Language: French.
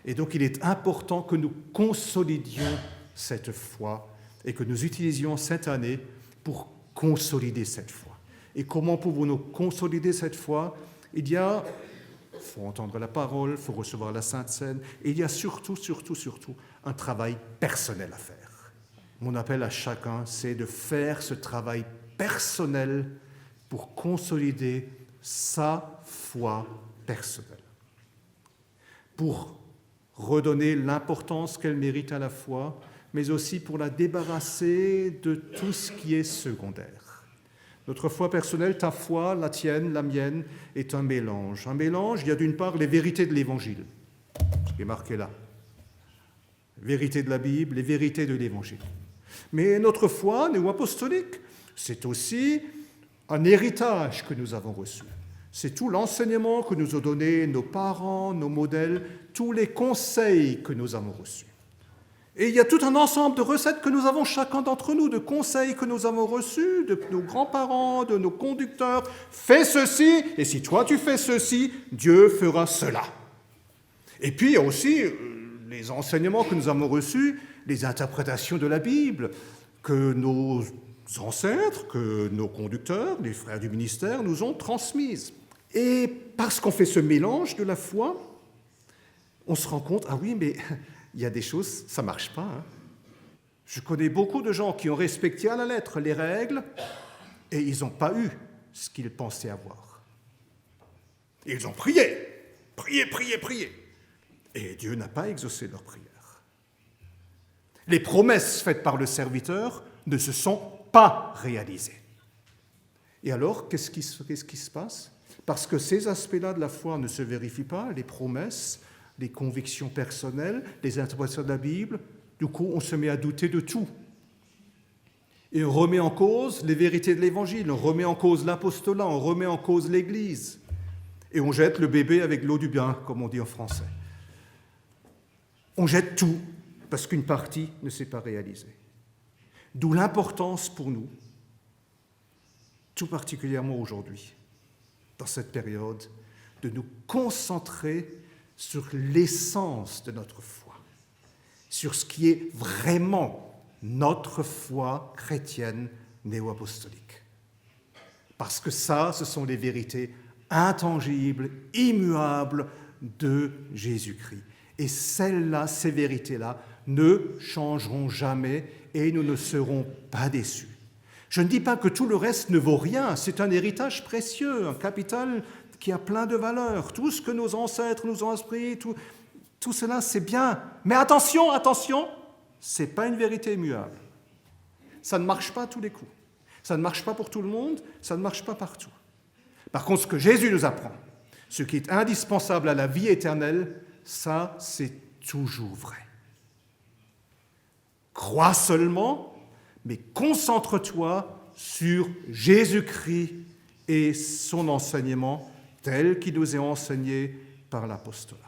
Et donc il est important que nous consolidions cette foi et que nous utilisions cette année pour consolider cette foi. Et comment pouvons-nous consolider cette foi? Il faut entendre la parole, il faut recevoir la Sainte Seine, et il y a surtout un travail personnel à faire. Mon appel à chacun, c'est de faire ce travail personnel pour consolider sa foi personnelle, pour redonner l'importance qu'elle mérite à la foi, mais aussi pour la débarrasser de tout ce qui est secondaire. Notre foi personnelle, ta foi, la tienne, la mienne, est un mélange. Un mélange, il y a d'une part les vérités de l'Évangile, ce qui est marqué là. Vérité de la Bible, les vérités de l'Évangile. Mais notre foi néo-apostolique, c'est aussi un héritage que nous avons reçu. C'est tout l'enseignement que nous ont donné nos parents, nos modèles, tous les conseils que nous avons reçus. Et il y a tout un ensemble de recettes que nous avons chacun d'entre nous, de conseils que nous avons reçus de nos grands-parents, de nos conducteurs. Fais ceci, et si toi tu fais ceci, Dieu fera cela. Et puis il y a aussi les enseignements que nous avons reçus, les interprétations de la Bible, que nos ancêtres, que nos conducteurs, les frères du ministère nous ont transmises. Et parce qu'on fait ce mélange de la foi, on se rend compte, ah oui, mais il y a des choses, ça ne marche pas. Hein. Je connais beaucoup de gens qui ont respecté à la lettre les règles et ils n'ont pas eu ce qu'ils pensaient avoir. Et ils ont prié. Et Dieu n'a pas exaucé leur prière. Les promesses faites par le serviteur ne se sont pas réalisées. Et alors, qu'est-ce qui se passe? Parce que ces aspects-là de la foi ne se vérifient pas, les promesses, les convictions personnelles, les interprétations de la Bible, du coup, on se met à douter de tout. Et on remet en cause les vérités de l'Évangile, on remet en cause l'apostolat, on remet en cause l'Église. Et on jette le bébé avec l'eau du bain, comme on dit en français. On jette tout, parce qu'une partie ne s'est pas réalisée. D'où l'importance pour nous, tout particulièrement aujourd'hui, dans cette période, de nous concentrer sur l'essence de notre foi, sur ce qui est vraiment notre foi chrétienne néo-apostolique. Parce que ça, ce sont les vérités intangibles, immuables de Jésus-Christ. Et celles-là, ces vérités-là, ne changeront jamais et nous ne serons pas déçus. Je ne dis pas que tout le reste ne vaut rien, c'est un héritage précieux, un capital qui a plein de valeurs. Tout ce que nos ancêtres nous ont appris, tout cela, c'est bien. Mais attention, ce n'est pas une vérité immuable. Ça ne marche pas à tous les coups. Ça ne marche pas pour tout le monde, ça ne marche pas partout. Par contre, ce que Jésus nous apprend, ce qui est indispensable à la vie éternelle, ça, c'est toujours vrai. Crois seulement, mais concentre-toi sur Jésus-Christ et son enseignement tel qu'il nous est enseigné par l'apostolat.